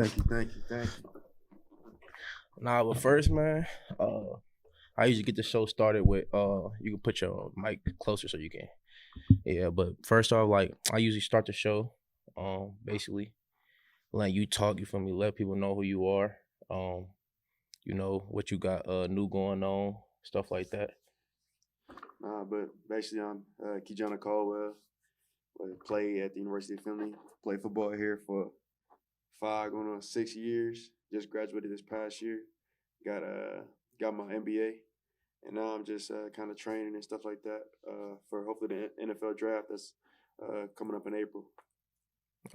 Thank you. Nah, but first, man, I usually get the show started with you can put your mic closer so you can. Yeah, but first off, like I usually start the show, basically let you talk. You feel me? Let people know who you are. Um, you know what you got new going on, stuff like that. But basically, I'm Kijana Caldwell. Play at the University of Philly. Play football here for 6 years. Just graduated this past year. Got got my MBA, and now I'm just kind of training and stuff like that for hopefully the NFL draft that's coming up in April.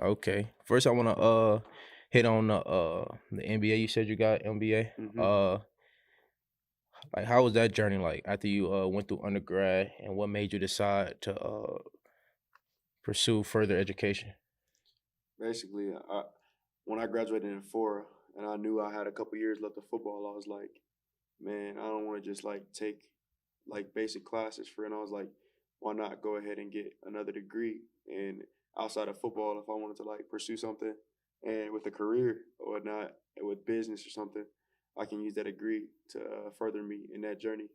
Okay. First, I want to hit on the NBA. You said you got MBA. Mm-hmm. Like how was that journey like after you went through undergrad, and what made you decide to pursue further education? Basically, when I graduated in four, and I knew I had a couple years left of football, I was like, man, I don't want to just like take like basic classes for it. And I was like, why not go ahead and get another degree? And outside of football, if I wanted to like pursue something and with a career or not with business or something, I can use that degree to further me in that journey.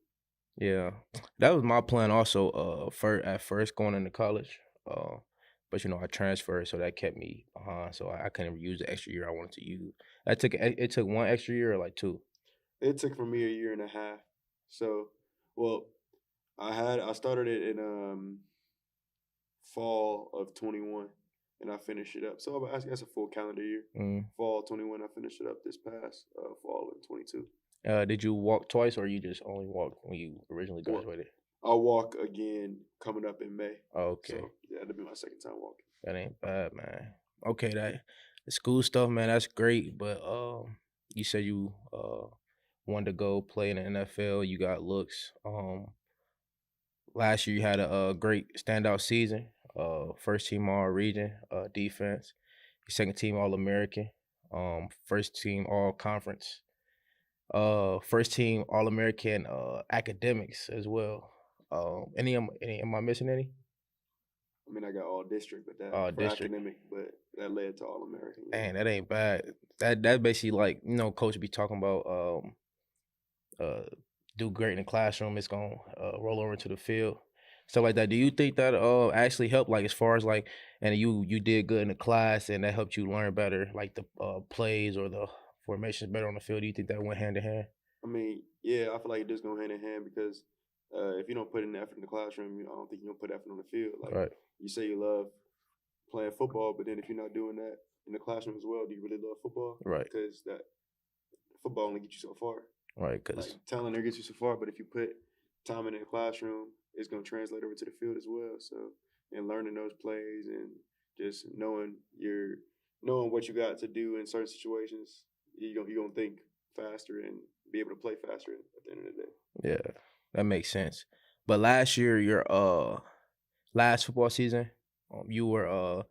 Yeah, that was my plan also. At first going into college, but I transferred, so that kept me behind. So I couldn't use the extra year I wanted to use. It took one extra year or like two. It took for me a year and a half. So, well, I started it in fall of 21 and I finished it up. So I guess a full calendar year. Mm. Fall 21, I finished it up this past fall in 22. Did you walk twice, or you just only walked when you originally Well, graduated? I'll walk again coming up in May. Okay, So yeah, that'll be my second time walking. that ain't bad, man. Okay, that the school stuff, man, that's great. But you said you wanted to go play in the NFL. You got looks. Last year you had a great standout season. First team all region defense. Second team all American. First team all conference. First team all American academics as well. Am I missing any? I mean, I got all district, but that for District. academic, but that led to all American. Yeah. Man, that ain't bad. That basically like coach be talking about uh do great in the classroom. It's gonna roll over into the field, stuff like that. Do you think that actually helped, like as far as like, and you did good in the class and that helped you learn better, like the plays or the formations better on the field? Do you think that went hand in hand? I mean, yeah, I feel like it does go hand in hand because if you don't put in the effort in the classroom, I don't think you'll put effort on the field. Like Right, you say, you love playing football, but then if you're not doing that in the classroom as well, do you really love football? right, Because that football only gets you so far. right. Because Like talent there gets you so far, but if you put time in the classroom, it's gonna translate over to the field as well. So and learning those plays and just knowing what you got to do in certain situations, you gonna think faster and be able to play faster at the end of the day. yeah, that makes sense. But last year, your last football season, you were all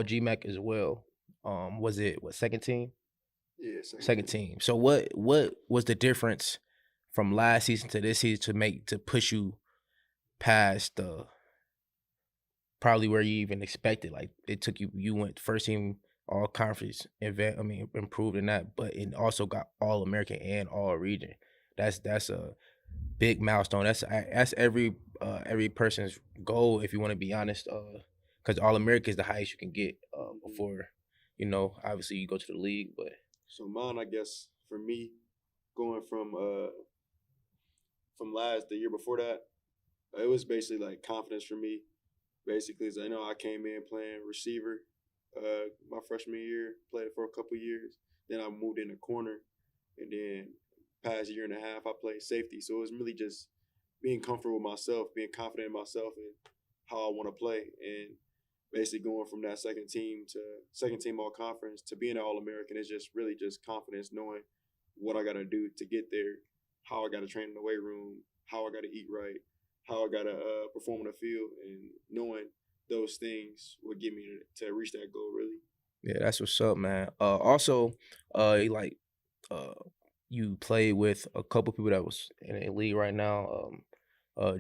GMAC as well. Was it what, second team? Yeah, second Second team. team. So what was the difference from last season to this season to push you past the probably where you even expected? Like it took you went first team all conference event. I mean, improved in that, but it also got all American and all region. That's a big milestone. That's every person's goal, if you want to be honest. Because all America is the highest you can get Hmm. before obviously you go to the league. But So mine, I guess, for me, going from last the year before that, it was basically like confidence for me. Basically, as I know I came in playing receiver my freshman year, played it for a couple years. Then I moved in the corner, and then past year and a half I played safety. So it was really just being comfortable with myself, being confident in myself, and how I want to play, and basically going from that second team all conference to being an all American is just really just confidence, knowing what I got to do to get there, how I got to train in the weight room, how I got to eat right, how I got to perform on the field, and knowing those things would get me to reach that goal. Really, yeah, that's what's up, man. Also, like uh, you play with a couple people that was in the league right now.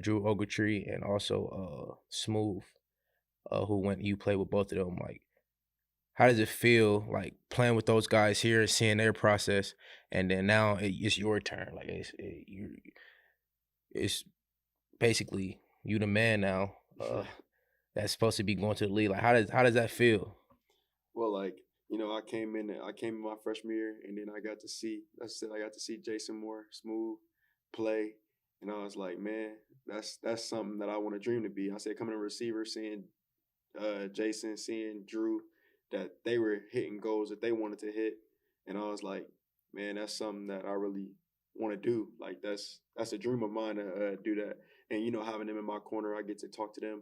Drew Ogletree and also Smooth, who went you play with both of them. Like, how does it feel like playing with those guys here and seeing their process, and then now it's your turn? Like it's basically you the man now. That's supposed to be going to the league. Like how does that feel? Well, like, I came in my freshman year, and then I got to see, I said, I got to see Jason Moore, Smooth, play, and I was like, man, that's something that I want to dream to be. I said, coming a receiver, seeing Jason, seeing Drew, that they were hitting goals that they wanted to hit, and I was like, man, that's something that I really want to do. Like that's a dream of mine to do that. And having them in my corner, I get to talk to them.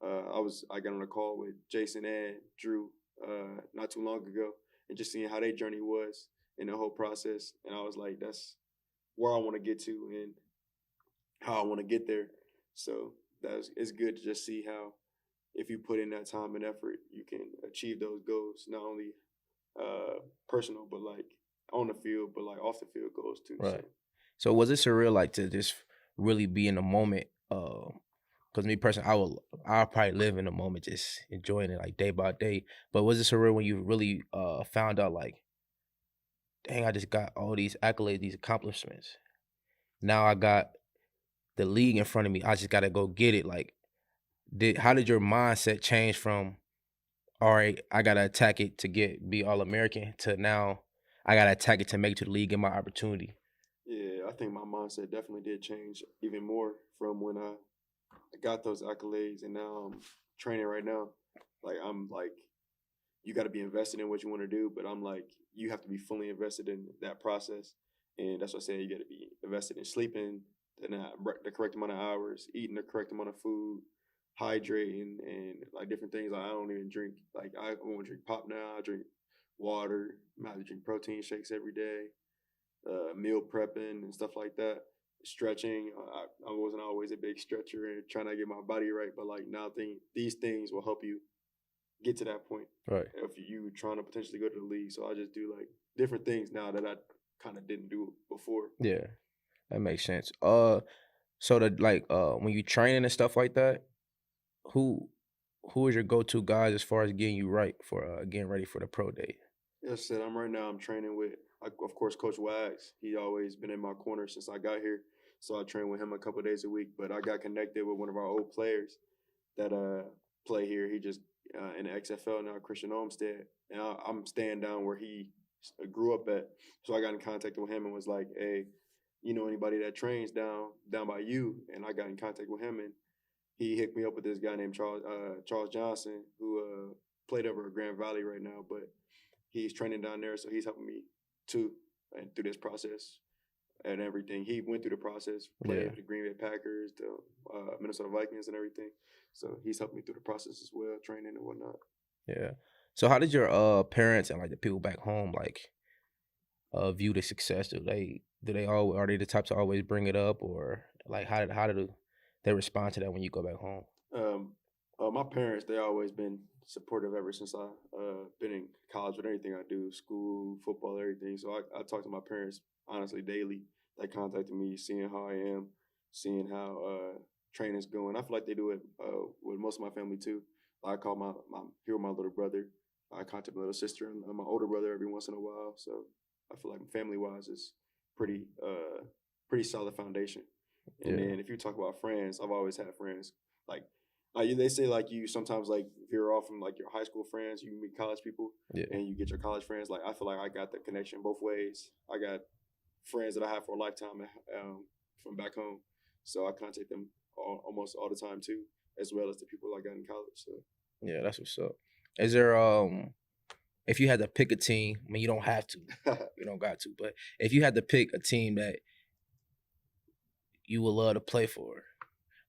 I got on a call with Jason and Drew not too long ago, and just seeing how their journey was in the whole process, and I was like, that's where I want to get to and how I want to get there. So it's good to just see how if you put in that time and effort, you can achieve those goals. Not only personal, but like on the field, but like off the field goals too. So Right. So was it surreal, like, to just really be in the moment? Because me personally, I'll probably live in the moment, just enjoying it like day by day. But was it surreal when you really found out, like, dang, I just got all these accolades, these accomplishments. Now I got the league in front of me. I just gotta go get it. Like, how did your mindset change from, all right, I gotta attack it to be All American, to now I gotta attack it to make it to the league, get my opportunity? yeah, I think my mindset definitely did change even more from when I got those accolades, and now I'm training right now. Like I'm like, you got to be invested in what you want to do, but I'm like, you have to be fully invested in that process, and that's what I say. You got to be invested in sleeping the correct amount of hours, eating the correct amount of food, hydrating, and like different things. Like I don't even drink. Like I won't drink pop now. I drink water. I have to drink protein shakes every day, meal prepping and stuff like that. Stretching. I wasn't always a big stretcher and trying to get my body right, but like now, these things will help you get to that point Right. if you trying to potentially go to the league. So I just do like different things now that I kind of didn't do before. Yeah, that makes sense. So when you training and stuff like that, who who is your go-to guys as far as getting you right for getting ready for the pro day? Yes, I said I'm training with, of course, Coach Wags. He always been in my corner since I got here, so I train with him a couple days a week. But I got connected with one of our old players that play here. He just in the XFL now, Christian Olmstead, and I'm staying down where he grew up at. So I got in contact with him and was like, "Hey, you know anybody that trains down by you?" And I got in contact with him, and he hooked me up with this guy named Charles Johnson, who played over at Grand Valley right now, but he's training down there, so he's helping me too, and through this process and everything. He went through the process, played Yeah, with the Green Bay Packers, the Minnesota Vikings, and everything. So he's helped me through the process as well, training and whatnot. yeah. So how did your parents and like the people back home like view the success? Do they all are they the type to always bring it up, or like how do they respond to that when you go back home? Um, my parents, they always been supportive ever since I been in college with everything I do, school, football, everything. So I talk to my parents honestly daily. They contacted me, seeing how I am, seeing how training's going. I feel like they do it with most of my family too. I call my little brother. I contact my little sister and my older brother every once in a while. So I feel like family wise is pretty pretty solid foundation. And Yeah, then if you talk about friends, I've always had friends. Like they say, like you sometimes like veer off from like your high school friends, you meet college people, yeah, and you get your college friends. Like I feel like I got the connection both ways. I got friends that I have for a lifetime from back home, so I contact them almost all the time too, as well as the people I got in college. So yeah. That's what's up. Is there if you had to pick a team, I mean, you don't have to, you don't got to, but if you had to pick a team that you would love to play for,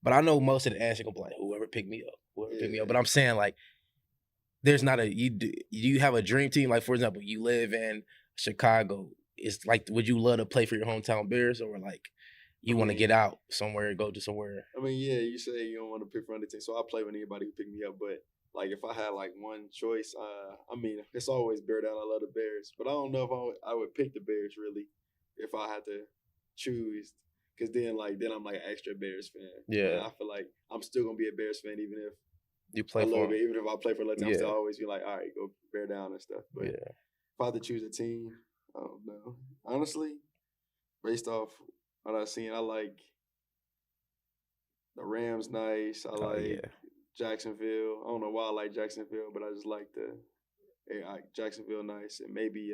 but I know most of the answer gonna be like, whoever picked me up, whoever picked me up. yeah, But I'm saying, like, there's not a you have a dream team. Like, for example, you live in Chicago. It's like, would you love to play for your hometown Bears, or like I you want to mean, get out somewhere, go to somewhere? yeah, you say you don't want to pick for anything, so I play with anybody who pick me up. But like, if I had like one choice, it's always Bear Down. I love the Bears, but I don't know if I would pick the Bears really if I had to choose. Cause then I'm like an extra Bears fan, and Yeah, I feel like I'm still gonna be a Bears fan even if You a play little for bit. him. Even if I play for Lexington, I'm still Yeah. always be like, all right, go bear down and stuff. But Yeah. if I had to choose a team, I don't know. Honestly, based off what I've seen, I like the Rams nice. I Oh like yeah. Jacksonville. I don't know why I like Jacksonville, but I just like Jacksonville nice, and maybe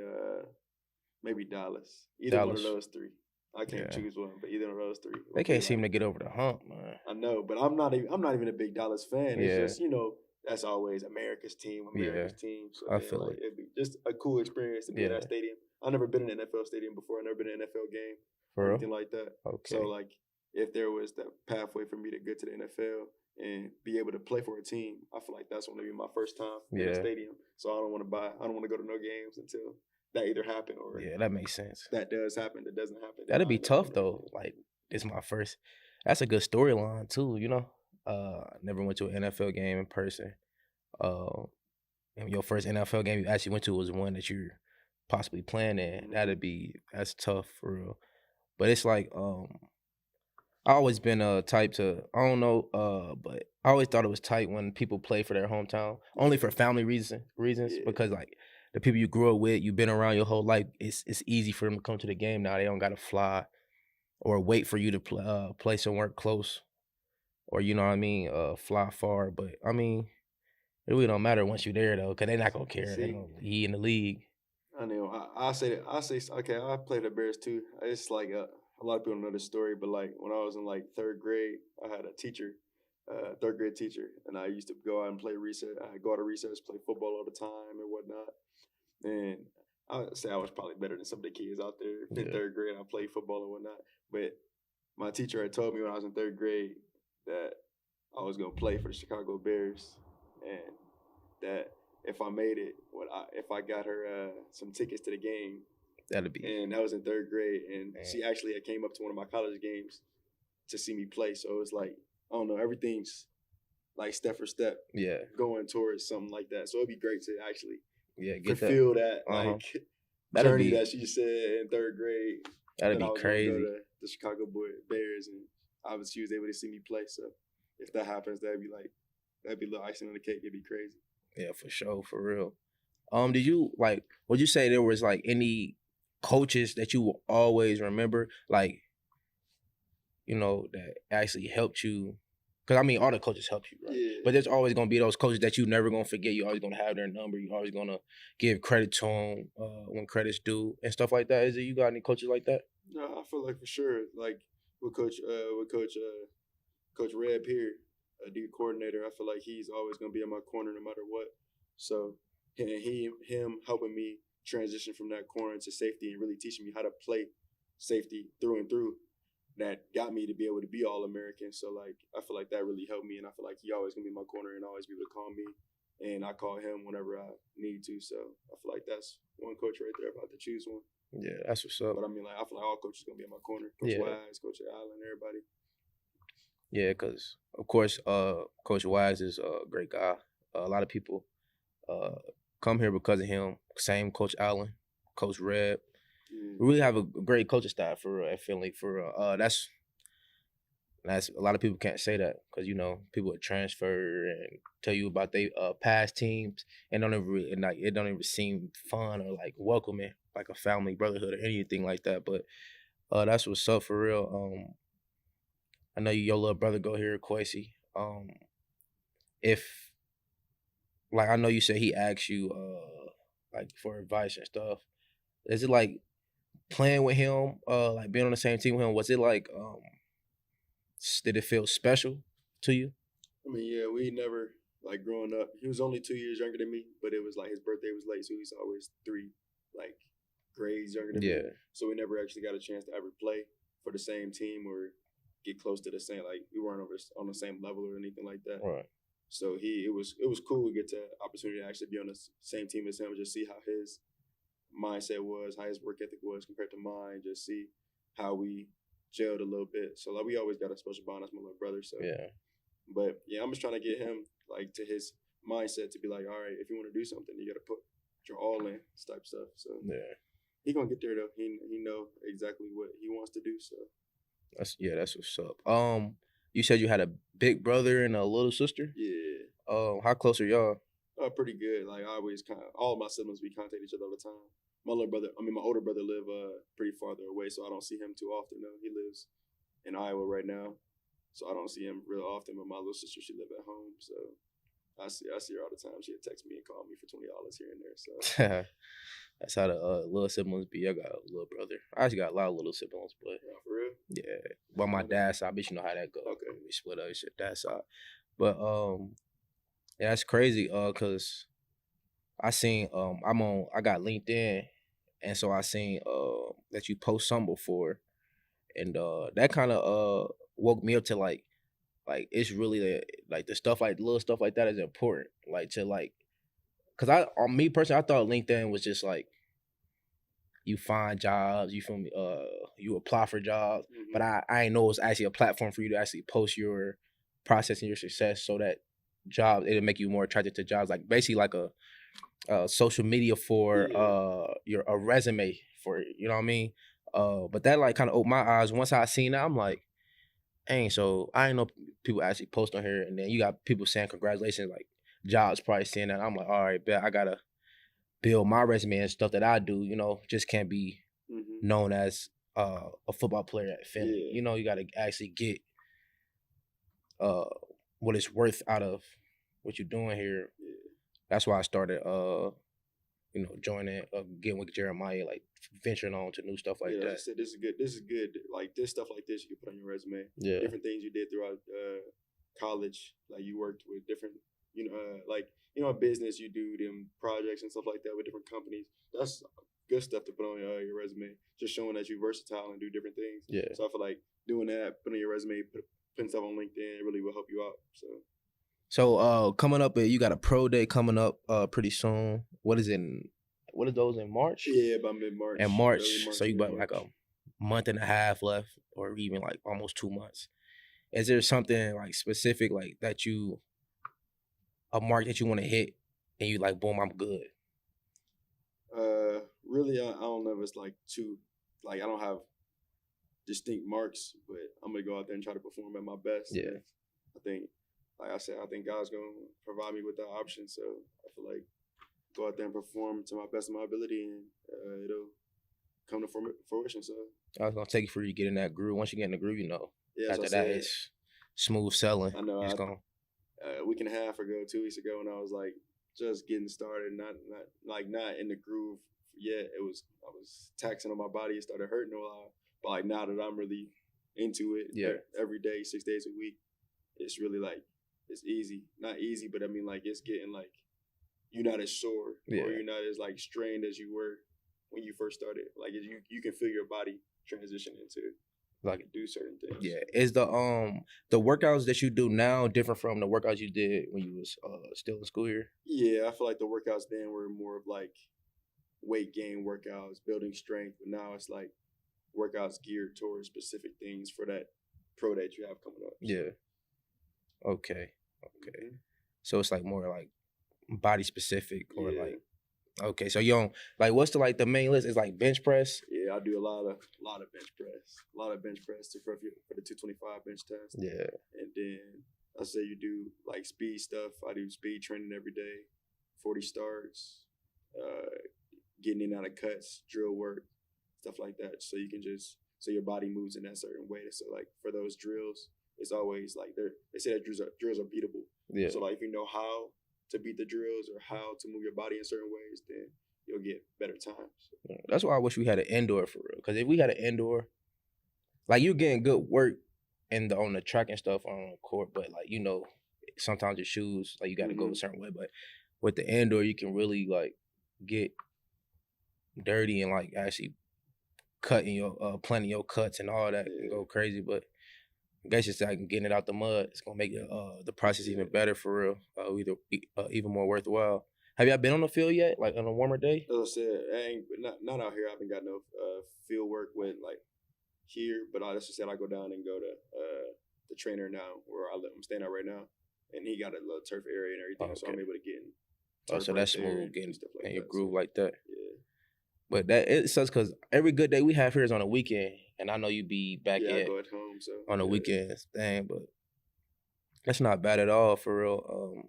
Dallas. Either one of Dallas. those three. I can't Yeah. choose one, but either one of those three They would be can't seem like. to get over the hump, man. I know, but I'm not even a big Dallas fan. It's Yeah. just that's always America's team, Yeah. So I then feel like it. it'd be just a cool experience to be in Yeah. that stadium. I've never been in an NFL stadium before. I've never been in an NFL game or For real? anything like that. So Okay. like if there was that pathway for me to get to the NFL and be able to play for a team, I feel like that's going to be my first time in a Yeah. stadium. So I don't want to go to no games until that either happen or Yeah, that makes sense. that does happen. That doesn't happen. Then That'd I'll be end up tough going to a though. game. Like it's my first. That's a good storyline too. I never went to an NFL game in person. And your first NFL game you actually went to was one that you're possibly playing in. That's tough for real. But it's like I always been a type to I don't know but I always thought it was tight when people play for their hometown only for family reasons Yeah. because like the people you grew up with, you've been around your whole life. It's easy for them to come to the game now. They don't gotta fly or wait for you to play somewhere close or you know what I mean, fly far. But I mean, it really don't matter once you're there though, because they're not gonna care. They See, gonna he in the league. I know. I say that. I say okay. I played the Bears too. It's like a lot of people don't know this story, but like when I was in like third grade, I had a teacher, third grade teacher, and I used to go out and play recess. I go out to recess, play football all the time and whatnot. And I would say I was probably better than some of the kids out there. In Yeah. third grade, I played football and whatnot. But my teacher had told me when I was in third grade that I was gonna play for the Chicago Bears, and that if I made it, if I got her some tickets to the game, That'd be and that was in third grade, and Man. she actually came up to one of my college games to see me play. So it was like I don't know, everything's like step for step yeah. going towards something like that. So it'd be great to actually Yeah, get that. fulfill that Uh-huh. like That'd journey be that she said in third grade. that'd that I be was gonna crazy. go to the Chicago Bears, and obviously she was able to see me play. So if that happens, that'd be a little icing on the cake. It'd be crazy. Yeah, for sure, for real. Did you like? Would you say there was like any coaches that you will always remember, like, that actually helped you? Because I mean, all the coaches helped you, right? Yeah. But there's always gonna be those coaches that you never gonna forget. You always gonna have their number. You always gonna give credit to them when credit's due and stuff like that. Is it you got any coaches like that? No, I feel like for sure, like with Coach Reb here, a D coordinator. I feel like he's always gonna be in my corner no matter what. So him helping me transition from that corner to safety and really teaching me how to play safety through and through. That got me to be able to be All American. So like I feel like that really helped me, and I feel like he always gonna be in my corner and always be able to call me, and I call him whenever I need to. So I feel like that's one coach right there if I have to choose one. Yeah, that's what's up. But I mean, like I feel like all coaches gonna be in my corner. Coach Yeah. Wise, Coach Allen, everybody. Yeah, because of course, Coach Wise is a great guy. A lot of people come here because of him. Same Coach Allen, Coach Reb. Yeah. We really have a great coaching staff for real at Finley. For real. That's a lot of people can't say that because people would transfer and tell you about their past teams and don't ever really, and like it don't even seem fun or like welcoming, like a family brotherhood or anything like that. But that's what's up for real. I know your little brother go here, Quasi. If like I know you said he asked you like for advice and stuff. Is it like playing with him, like being on the same team with him? Was it like did it feel special to you? I mean, yeah, we never like growing up. He was only 2 years younger than me, but it was like his birthday was late, so he's always 3 like grades younger than me. Yeah. So we never actually got a chance to ever play for the same team or get close to the same. Like we weren't on the same level or anything like that. Right. So it was cool to get the opportunity to actually be on the same team as him and just see how his mindset was, how his work ethic was compared to mine. Just see how we gelled a little bit. So like we always got a special bond as my little brother. So Yeah. but yeah, I'm just trying to get him like to his mindset to be like, all right, if you want to do something, you got to put your all in type stuff. So Yeah. he gonna get there though. He know exactly what he wants to do. So That's what's up. You said you had a big brother and a little sister? yeah, How close are y'all? Pretty good. Like I always kind of all of my siblings we contact each other all the time. My older brother live pretty farther away, so I don't see him too often. Though he lives in Iowa right now, so I don't see him real often. But my little sister, she live at home, so I see her all the time. She'll text me and call me for $20 here and there. So That's how the little siblings be. I got a little brother. I actually got a lot of little siblings, but yeah, for real. yeah. But my dad's side, I bet you know how that goes. Okay. We split up shit that side. But yeah, that's crazy. Cause I seen I got LinkedIn, and so I seen that you post some before, and that kind of woke me up to like it's really like the stuff like little stuff like that is important. Like to like, cause on me personally, I thought LinkedIn was just like you find jobs, you feel me? You apply for jobs, but I ain't know it was actually a platform for you to actually post your process and your success, so that jobs it'll make you more attracted to jobs. Like basically like a social media for a resume for it, you know what I mean? But that like kind of opened my eyes. Once I seen that, I'm like, dang, so I ain't know people actually post on here, and then you got people saying congratulations, like jobs probably saying that. I'm like, all right, bet I gotta build my resume and stuff that I do, you know, just can't be known as a football player at Finley. Yeah. You know, you gotta actually get what it's worth out of what you're doing here. Yeah. That's why I started joining getting with Jeremiah, like venturing on to new stuff like Like I that. said, this is good. Like this stuff like this you can put on your resume. Yeah. Different things you did throughout college. Like you worked with different, a business, you do them projects and stuff like that with different companies. That's good stuff to put on your resume. Just showing that you're versatile and do different things. Yeah. So I feel like doing that, putting on your resume, putting stuff on LinkedIn, really will help you out. So coming up, you got a pro day coming up pretty soon. What are those in March? Yeah, by mid-March. In March, so you got like a month and a half left, or even like almost 2 months. Is there something like specific like that a mark that you want to hit, and you like, boom, I'm good? Really, I don't know if it's like too, like I don't have distinct marks, but I'm gonna go out there and try to perform at my best. Yeah. I think, like I said, I think God's gonna provide me with that option. So I feel like go out there and perform to my best of my ability, and it'll come to fruition. So I was gonna take it for you to get in that groove. Once you get in the groove, you know, yeah, after that it's smooth selling. I know. It's gonna. A week and a half ago, 2 weeks ago, when I was like just getting started, not in the groove yet. I was taxing on my body. It started hurting a lot. But like now that I'm really into it, every day, 6 days a week, it's really like it's easy. Not easy, but I mean like it's getting like you're not as sore or you're not as like strained as you were when you first started. Like you can feel your body transition into like do certain things. Yeah. Is the workouts that you do now different from the workouts you did when you was still in school here? Yeah, I feel like the workouts then were more of like weight gain workouts, building strength, but now it's like workouts geared towards specific things for that pro that you have coming up. Yeah. Okay. So it's like more like body specific or like. Okay, so you don't like what's the main list is like bench press? Yeah, I do a lot of bench press, for the 225 bench test. Yeah, and then I say you do like speed stuff. I do speed training every day, 40 starts, getting in and out of cuts, drill work, stuff like that. So you can so your body moves in that certain way. So like for those drills, it's always like they say that drills are beatable. Yeah. So like if you know how to beat the drills or how to move your body in certain ways, then you'll get better times. Yeah, that's why I wish we had an indoor for real. Because if we had an indoor, like you're getting good work on the track and stuff on the court, but like sometimes your shoes like you got to go a certain way. But with the indoor, you can really like get dirty and like actually cutting your planting your cuts and all that and go crazy. But I guess it's like getting it out the mud. It's gonna make the process even better for real. Even more worthwhile. Have y'all been on the field yet? Like on a warmer day? As I said, not out here. I haven't got no field work with like here, but I just said I go down and go to the trainer now where I'm staying at right now, and he got a little turf area and everything, so I'm able to get in. So that's smooth getting stuff like your groove like that. Yeah. But that it sucks because every good day we have here is on a weekend, and I know you be back I go at home, so on the weekends thing, but that's not bad at all for real.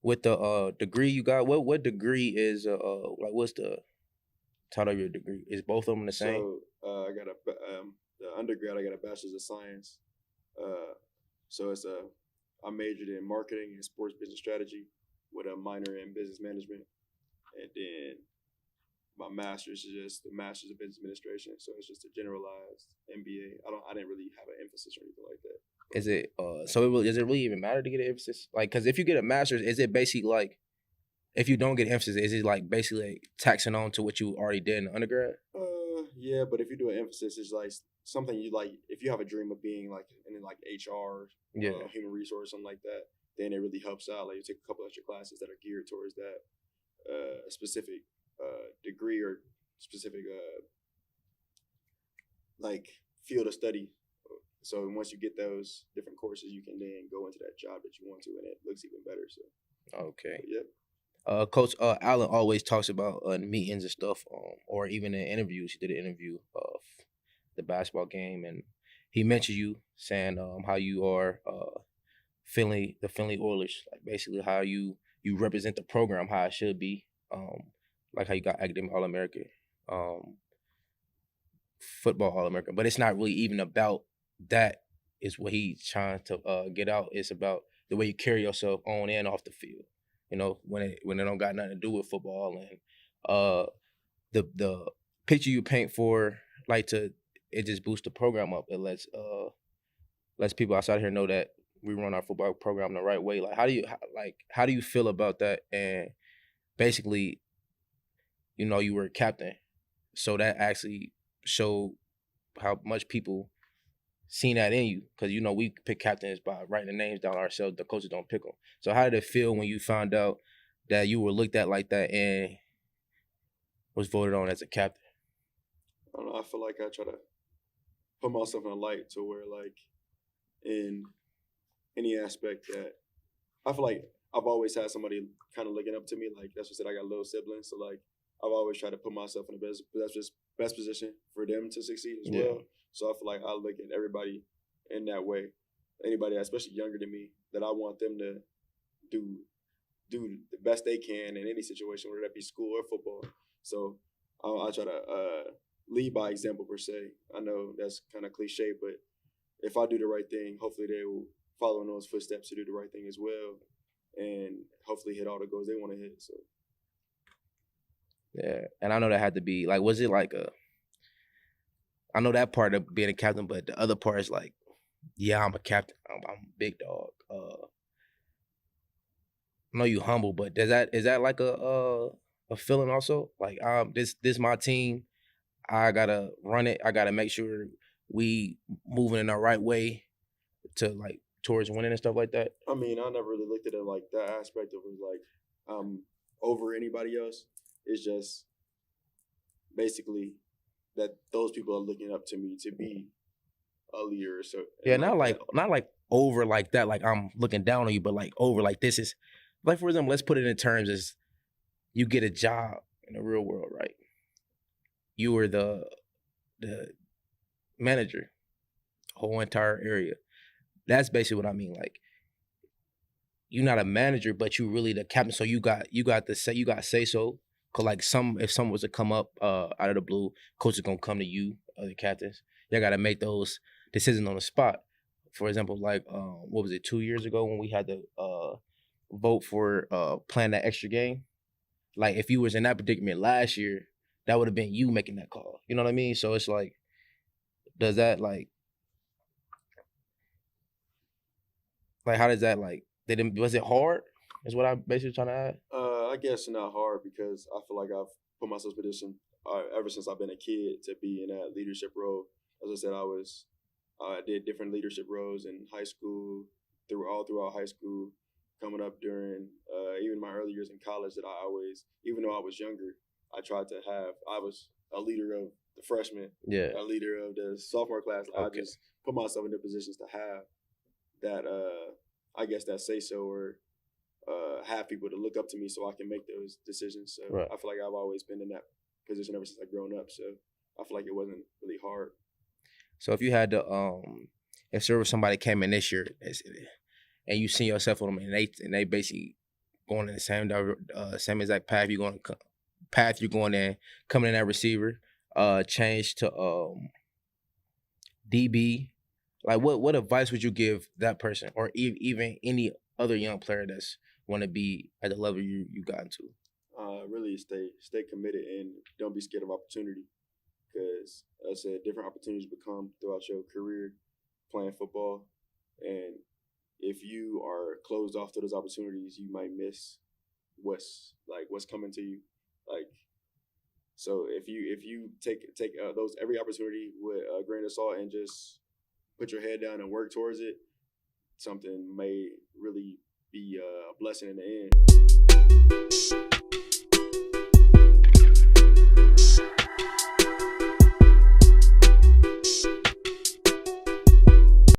with the degree you got, what degree is like what's the title of your degree? Is both of them the same? So I got the undergrad. I got a bachelor's of science. Uh, so I majored in marketing and sports business strategy with a minor in business management, and then my master's is just the master's of business administration. So it's just a generalized MBA. I didn't really have an emphasis or anything like that. Is it so? Does it really even matter to get an emphasis? Like, because if you get a master's, is it basically like if you don't get emphasis, is it like basically like taxing on to what you already did in undergrad? Yeah, but if you do an emphasis, it's like something you like. If you have a dream of being like in like HR, Yeah. human resource, something like that, then it really helps out. Like you take a couple extra classes that are geared towards that specific degree or specific like field of study. So once you get those different courses, you can then go into that job that you want to, and it looks even better. So Okay. yep. Coach Allen always talks about meetings and stuff, or even in interviews. He did an interview of the basketball game, and he mentioned you saying how you are the Finley Oilers, like basically how you represent the program how it should be, like how you got academic All American, football All American, but it's not really even about that. Is what he's trying to get out. It's about the way you carry yourself on and off the field. You know, when it don't got nothing to do with football, and the picture you paint for it just boosts the program up. It lets people outside here know that we run our football program the right way. Like how do you feel about that? And basically, you were a captain, so that actually showed how much people seen that in you, because we pick captains by writing the names down ourselves. The coaches don't pick them. So how did it feel when you found out that you were looked at like that and was voted on as a captain? I don't know. I feel like I try to put myself in a light to where like in any aspect that I feel like I've always had somebody kind of looking up to me. Like that's what I said. I got little siblings, so like I've always tried to put myself in the best position for them to succeed as well. So I feel like I look at everybody in that way. Anybody, especially younger than me, that I want them to do the best they can in any situation, whether that be school or football. So I try to lead by example per se. I know that's kind of cliche, but if I do the right thing, hopefully they will follow in those footsteps to do the right thing as well, and hopefully hit all the goals they want to hit. So yeah, and I know that had to be like, was it like I know that part of being a captain, but the other part is like, yeah, I'm a captain. I'm a big dog. I know you humble, but is that like a feeling also? Like this my team. I gotta run it. I gotta make sure we moving in the right way to like towards winning and stuff like that. I mean, I never really looked at it like that aspect of it like over anybody else. It's just basically that those people are looking up to me to be a leader. So yeah, not like over like that. Like I'm looking down on you, but like over like this is like, for example, let's put it in terms as you get a job in the real world, right? You were the manager, whole entire area. That's basically what I mean. Like you're not a manager, but you really the captain. So you got say so. Cause like if someone was to come up out of the blue, coach is gonna come to you, other captains. Y'all gotta make those decisions on the spot. For example, like what was it, 2 years ago when we had to vote for playing that extra game? Like if you was in that predicament last year, that would have been you making that call. You know what I mean? So it's like, does that like how does that like was it hard? Is what I'm basically trying to add. I guess not hard because I feel like I've put myself in a position ever since I've been a kid to be in that leadership role. As I said, I did different leadership roles in high school, throughout high school, coming up during even my early years in college. That I always, even though I was younger, I tried to have. I was a leader of the freshmen, a leader of the sophomore class. Okay. I just put myself in the positions to have that. I guess that say so or. Have people to look up to me so I can make those decisions. So right. I feel like I've always been in that position ever since I've grown up. So I feel like it wasn't really hard. So if you had to, if there was somebody came in this year and you seen yourself on them and they basically going in the same exact path you're going in, coming in at receiver, change to DB. Like what advice would you give that person, or even any other young player that's want to be at the level you got into? Really stay committed and don't be scared of opportunity, because I said different opportunities become throughout your career playing football, and if you are closed off to those opportunities, you might miss what's coming to you. Like, so if you take those every opportunity with a grain of salt and just put your head down and work towards it, something may really be a blessing in the end.